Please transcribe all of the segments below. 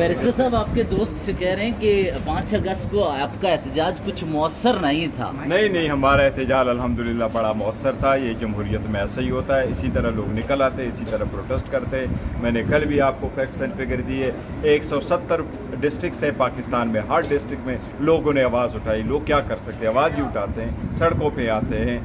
Barrister साहब, आपके दोस्त से कह रहे हैं कि 5 अगस्त को आपका एहतजाज कुछ मौसर नहीं था। नहीं, हमारा एहतजाज अल्हम्दुलिल्लाह बड़ा मौसर था। ये जमहूरियत में ऐसा ही होता है, इसी तरह लोग निकल आते, इसी तरह प्रोटेस्ट करते। मैंने कल भी आपको फैक्ट्स एंड फिगर दिए, 170 डिस्ट्रिक्ट है पाकिस्तान में, हर डिस्ट्रिक्ट में लोगों ने आवाज़ उठाई। लोग क्या कर सकते हैं, आवाज़ ही उठाते हैं, सड़कों पे आते हैं,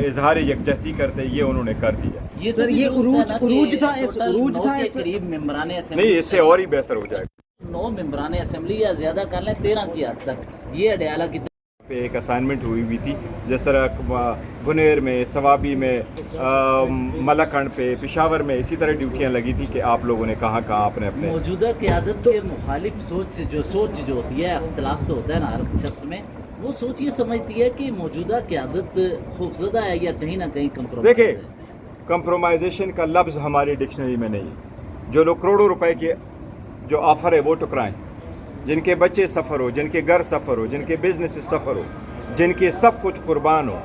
इजहार यकजहती करते हैं, ये उन्होंने कर दिया। ये सर, ये उरूज था के करीब मेंबराने असेंबली, नहीं, इससे और ही बेहतर हो जाएगा। 9 मेंबराने असेंबली या ज़्यादा कर लें 13 की हद तक, ये अडयाला की पे एक असाइनमेंट हुई थी, जिस तरह गुनेर में, सवाबी में, मलकंड पे, पेशावर में इसी तरह ड्यूटियां लगी थी कि आप लोगों ने कहाँ अपने अपने मौजूदा क़यादत के मुखालिफ सोच जो होती है, अख्तिलाफ तो होता है ना हर शख्स में, वो सोच ये समझती है कि मौजूदा क़यादत खौफजदा है या कहीं ना कहीं कंप्रोमाइज़ है। देखिए, कंप्रोमाइजेशन का लफ्ज़ हमारी डिक्शनरी में नहीं है। जो लोग करोड़ों रुपए के जो ऑफ़र है वो टुकराएं, जिनके बच्चे सफ़र हो, जिनके घर सफ़र हो, जिनके बिजनेस सफ़र हो, जिनके सब कुछ कुर्बान हो।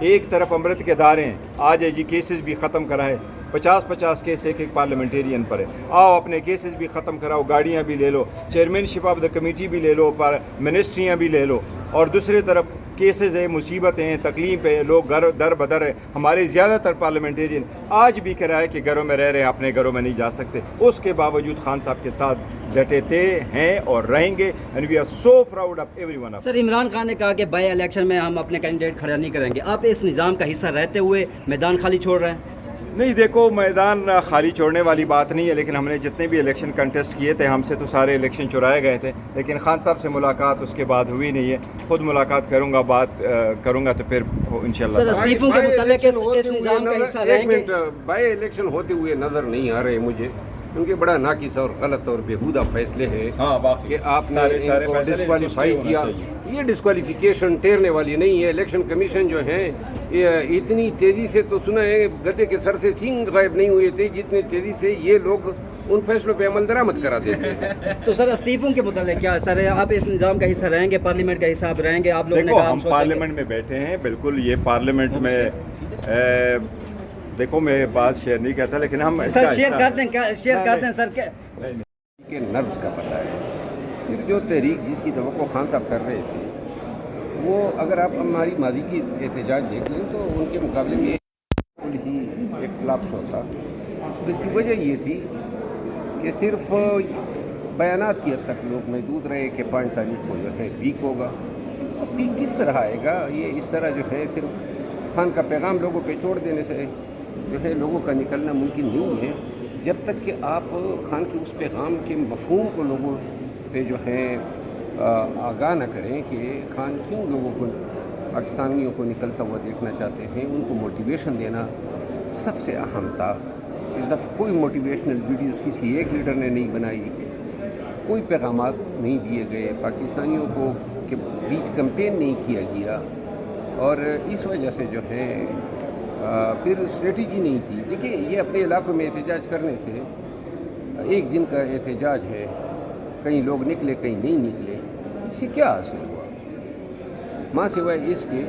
एक तरफ अमृत के दारे हैं, आज जी केसेस भी ख़त्म कराएं, 50-50 केस एक पार्लियामेंटेरियन पर है। आओ अपने केसेस भी ख़त्म कराओ, गाड़ियाँ भी ले लो, चेयरमैनशिप ऑफ द कमेटी भी ले लो, पर मिनिस्ट्रियाँ भी ले लो। और दूसरी तरफ केसेस है, मुसीबतें हैं, तकलीफ है, लोग घर दर बदर है। हमारे ज़्यादातर पार्लियामेंटेरियन आज भी किराए के घरों में रह रहे हैं, अपने घरों में नहीं जा सकते। उसके बावजूद खान साहब के साथ डटे थे, हैं और रहेंगे। And we are so proud of everyone. Sir, Imran Khan ने कहा कि बाई इलेक्शन में हम अपने कैंडिडेट खड़ा नहीं करेंगे। आप इस निज़ाम का हिस्सा रहते हुए मैदान खाली छोड़ रहे हैं? नहीं, देखो, मैदान खाली छोड़ने वाली बात नहीं है, लेकिन हमने जितने भी इलेक्शन कंटेस्ट किए थे, हमसे तो सारे इलेक्शन चुराए गए थे। लेकिन खान साहब से मुलाकात उसके बाद हुई नहीं है। खुद मुलाकात करूंगा, बात करूंगा तो फिर इंशाल्लाह। सर, इस्तीफों के मुतालिक इस निज़ाम का हिस्सा रहेंगे? बाई इलेक्शन होते हुए नजर नहीं आ रहे मुझे, क्योंकि बड़ा नाकिस और गलत और बेहूदा फैसले हैं कि आपने इनको डिस्क्वालीफाई किया। ये डिस्क्वालिफिकेशन टेरने वाली नहीं है। इलेक्शन कमीशन जो है ये इतनी तेज़ी से, तो सुना है गधे के सर से सींग गायब नहीं हुए थे, जितनी तेज़ी से ये लोग उन फैसलों पे अमल दरामद करा देते हैं। तो सर, इस्तीफों के मुतालिक क्या सर, आप इस निज़ाम का हिस्सा रहेंगे, पार्लियामेंट का हिस्सा आप रहेंगे? आप लोगों ने कहा हम पार्लियामेंट में बैठे हैं, बिल्कुल। ये पार्लियामेंट में देखो, मैं बात शेयर नहीं करता, लेकिन हम सर शेयर कर दें सर के नर्व्स का पता है। फिर जो तहरीक जिसकी तवक्को खान साहब कर रहे थे, वो अगर आप हमारी माजी की एहतजाज देख लें तो उनके मुकाबले में ही एक फ्लॉप होता। इसकी वजह ये थी कि सिर्फ बयानात की हद तक लोग महदूद रहे कि 5 तारीख को जो है पीक होगा। अब पीक किस तरह आएगा? ये इस तरह जो है सिर्फ खान का पैगाम लोगों पे छोड़ देने से जो है लोगों का निकलना मुमकिन नहीं है, जब तक कि आप खान के उस पैगाम के मफहूम को लोगों पे जो है आगाह न करें कि खान क्यों लोगों को, पाकिस्तानियों को निकलता हुआ देखना चाहते हैं। उनको मोटिवेशन देना सबसे अहम था। इस दफ़ा कोई मोटिवेशनल वीडियोज़ किसी एक लीडर ने नहीं बनाई, कोई पैगामात नहीं दिए गए, पाकिस्तानियों को के बीच कैंपेन नहीं किया गया, और इस वजह से जो है फिर स्ट्रेटजी नहीं थी। देखिए, ये अपने इलाकों में एहतजाज करने से, एक दिन का एहतजाज है, कहीं लोग निकले कहीं नहीं निकले, इससे क्या हासिल हुआ? माँ सिवाय इसके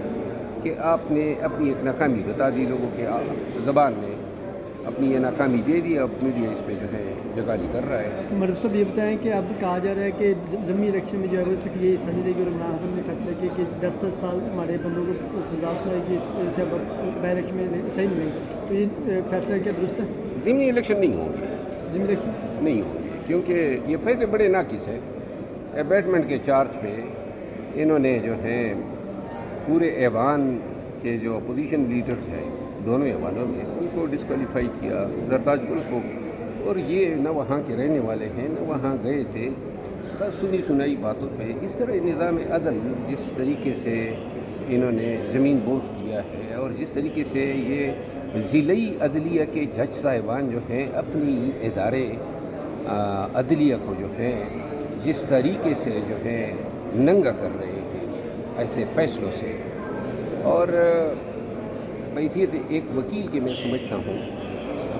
कि आपने अपनी एक नाकामी बता दी, लोगों के ज़बान में अपनी ये नाकामी दे दी। अब मीडिया इस पर जो है जगाली कर रहा है। मरफ साहब, ये बताएं कि अब कहा जा रहा है कि ज़मीनी इलेक्शन में जो है PTI हिस्सा नहीं लेगी, और इमरान खान ने फैसला किया कि 10-10 साल हमारे बंदों को सजा सुनाएगी, इससे बाई इलेक्शन में सही नहीं लेंगे। तो ये फैसला क्या दुरुस्त है? ज़मीनी इलेक्शन नहीं होंगे, ज़मीनी इलेक्शन नहीं होंगे, क्योंकि ये फैसले बड़े नाकिस है। अबैटमेंट के चार्ज पे इन्होंने जो है पूरे ऐवान के जो अपोजिशन लीडर्स हैं, दोनों ऐवानों में, उनको डिस्क्वालीफाई किया, जरताज गुल को। और ये न वहाँ के रहने वाले हैं न वहाँ गए थे, बस सुनी सुनाई बातों पे। इस तरह निज़ाम अदल जिस तरीके से इन्होंने ज़मीन बोझ किया है, और जिस तरीके से ये ज़िली अदलिया के जज साहिबान जो हैं अपनी इदारे अदलिया को जो है जिस तरीके से जो है नंगा कर रहे हैं ऐसे फ़ैसलों से। और हैसियत एक वकील के मैं समझता हूँ,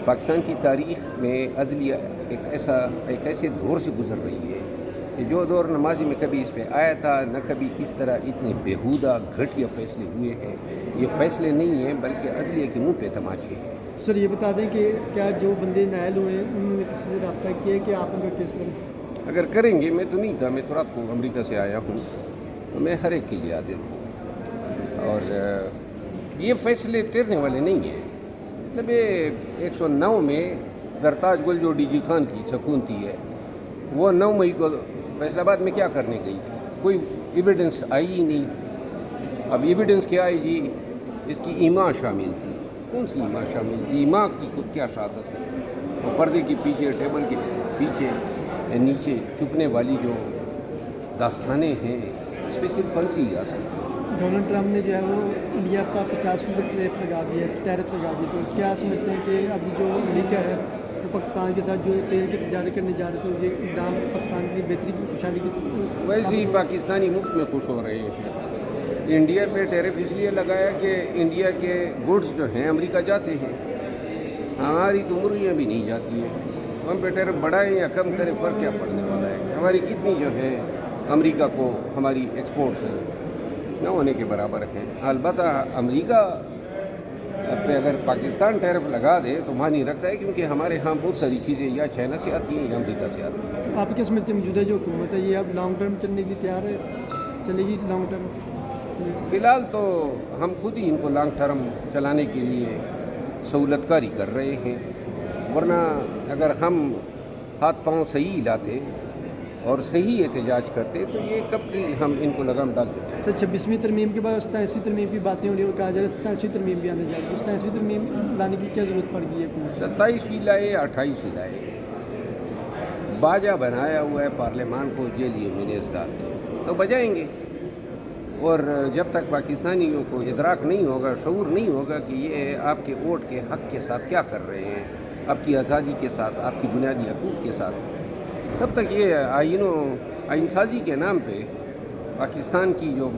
पाकिस्तान की तारीख़ में अदलिया एक ऐसे दौर से गुज़र रही है कि जो दौर नमाजी में कभी इस पे आया था, न कभी इस तरह इतने बेहूदा घटिया फैसले हुए हैं। ये फैसले नहीं हैं बल्कि अदलिया के मुंह पे तमाचे हैं। सर, ये बता दें कि क्या जो बंदे नायल हुए हैं उन्होंने किसी से रब्ता किया कि आप उनका केस करें? اگر کریں گے، میں تو نہیں تھا، میں تو رات کو امریکہ سے آیا ہوں، تو میں ہر ایک کے لیے حاضر ہوں. اور یہ فیصلے ٹھہرنے والے نہیں ہیں. مطلب 109 میں درتاج گل جو ڈی جی خان کی سکونتی ہے، وہ 9 مئی کو فیصل آباد میں کیا کرنے گئی تھی؟ کوئی ایویڈنس آئی ہی نہیں. اب ایویڈنس کیا آئے گی؟ اس کی ایما شامل تھی. کون سی ایما شامل تھی؟ ایما کی کیا شہادت ہے؟ وہ پردے کے پیچھے، ٹیبل کے پیچھے نیچے چھپنے والی جو داستانیں ہیں، اس پہ صرف پھنسی ہی آ سکتی ہے. ڈونلڈ ٹرمپ نے جو ہے وہ انڈیا پر 50% ٹیرف لگا دی، تو کیا سمجھتے ہیں کہ ابھی جو امریکہ ہے وہ پاکستان کے ساتھ جو تیل کی تجارت کرنے جا رہے تھے، یہ اقدام پاکستان کی بہتری کی خوشحالی کی ویسے ہی پاکستانی مفت میں خوش ہو رہے ہیں. انڈیا پہ ٹیرف اس لیے لگایا کہ انڈیا کے گوڈز جو ہیں امریکہ جاتے ہیں، ہماری تو مرغیاں بھی نہیں جاتی ہیں. ہم پہ ٹیرف بڑھائیں یا کم کریں، فرق کیا پڑنے والا ہے؟ ہماری کتنی جو ہے امریکہ کو ہماری ایکسپورٹس نہ ہونے کے برابر ہیں. البتہ امریکہ پہ اگر پاکستان ٹیرف لگا دے تو معنی رکھتا ہے، کیونکہ ہمارے ہاں بہت ساری چیزیں یا چائنا سے آتی ہیں یا امریکہ سے آتی ہیں. آپ کیا سمجھتے ہیں موجودہ جو حکومت ہے یہ اب لانگ ٹرم چلنے کے لیے تیار ہے، چلے گی لانگ ٹرم؟ فی الحال تو ہم خود ہی ان کو لانگ ٹرم چلانے کے لیے سہولت کاری کر رہے ہیں. ورنہ اگر ہم ہاتھ پاؤں صحیح لاتے اور صحیح احتجاج کرتے تو یہ کب کی ہم ان کو لگام ڈال چکے ہیں. سر 26ویں ترمیم کے بعد 27ویں ترمیم کی باتیں ہو رہی ہیں اور کہا جا رہا ہے 27ویں ترمیم بھی آنے جا رہی ہے، تو 27ویں ترمیم لانے کی کیا ضرورت پڑ گئی ہے حکومت؟ 27 لائے 28 لائے، باجا بنایا ہوا ہے پارلیمان کو جیل یہ مینیز ڈال کے، تو بجائیں گے. اور جب تک پاکستانیوں کو ادراک نہیں ہوگا، شعور نہیں ہوگا کہ یہ آپ کے ووٹ کے حق کے ساتھ کیا کر رہے ہیں، آپ کی آزادی کے ساتھ، آپ کی بنیادی حقوق کے ساتھ، تب تک یہ آئین سازی کے نام پہ پاکستان کی جو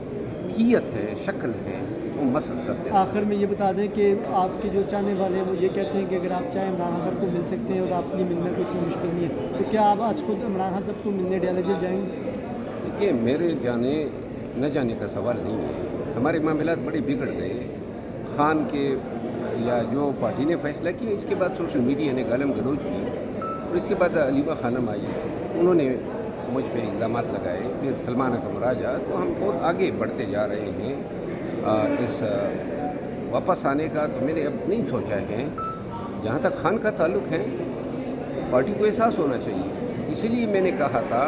حیت ہے، شکل ہے، وہ مسخ کرتے ہیں. آخر میں یہ بتا دیں کہ آپ کے جو چاہنے والے ہیں وہ یہ کہتے ہیں کہ اگر آپ چاہیں عمران خان صاحب کو مل سکتے ہیں اور آپ کے لیے ملنا کوئی مشکل نہیں ہے، تو کیا آپ آج خود عمران خان صاحب کو ملنے ڈیالے جائیں گے؟ دیکھیے، میرے جانے نہ جانے کا سوال نہیں ہے. ہمارے معاملات بڑے بگڑ گئے. خان کے یا جو پارٹی نے فیصلہ کیا، اس کے بعد سوشل میڈیا نے گالم گلوچ کی، اور اس کے بعد علیمہ خانم آئی، انہوں نے مجھ پہ الزامات لگائے، پھر سلمان اکرم راجہ. تو ہم بہت آگے بڑھتے جا رہے ہیں. اس واپس آنے کا تو میں نے اب نہیں سوچا ہے. جہاں تک خان کا تعلق ہے، پارٹی کو احساس ہونا چاہیے. اسی لیے میں نے کہا تھا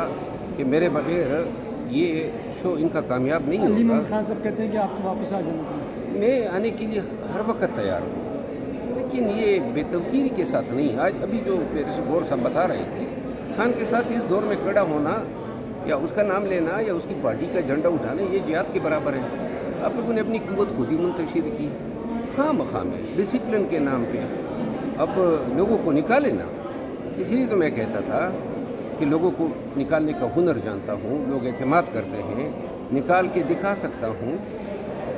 کہ میرے بغیر یہ شو ان کا کامیاب نہیں علی ہوگا. محمد خان صاحب کہتے ہیں کہ آپ کو واپس آ جانا چاہیے. میں آنے کے لیے ہر وقت تیار ہوں، لیکن یہ بے توقیری کے ساتھ نہیں. آج ابھی جو میرے سے غور صاحب بتا رہے تھے، خان کے ساتھ اس دور میں کھڑا ہونا یا اس کا نام لینا یا اس کی پارٹی کا جھنڈا اٹھانا، یہ جہاد کے برابر ہے. آپ لوگوں نے اپنی قوت خود ہی منتشر کی، خواہ مخواہ میں ڈسپلن کے نام پہ اب لوگوں کو نکالے نا. اس لیے تو میں کہتا تھا کہ لوگوں کو نکالنے کا ہنر جانتا ہوں، لوگ اعتماد کرتے ہیں، نکال کے دکھا سکتا ہوں،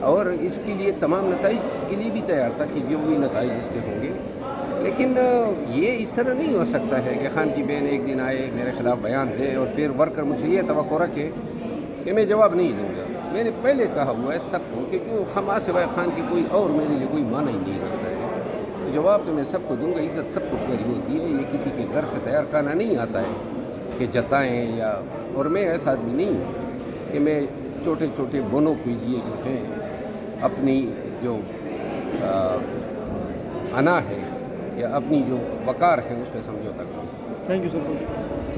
اور اس کے لیے تمام نتائج کے لیے بھی تیار تھا کہ جو بھی نتائج اس کے ہوں گے. لیکن یہ اس طرح نہیں ہو سکتا ہے کہ خان کی بہن ایک دن آئے، میرے خلاف بیان دے، اور پھر ورکر مجھ سے یہ توقع رکھے کہ میں جواب نہیں دوں گا. میں نے پہلے کہا ہوا ہے سب کو کہ جو خما سوائے خان کی کوئی اور میرے لیے کوئی معنی ہی نہیں رکھتا ہے. جواب تو میں سب کو دوں گا. عزت سب کو پیاری ہوتی ہے. یہ کسی کے گھر سے تیار کرنا نہیں آتا ہے کہ جتائیں یا. اور میں ایسا آدمی نہیں ہوں کہ میں چھوٹے چھوٹے بونوں کے لیے جو ہیں اپنی جو انا ہے یا اپنی جو وقار ہے اس پہ سمجھوتا کروں. Thank you sir.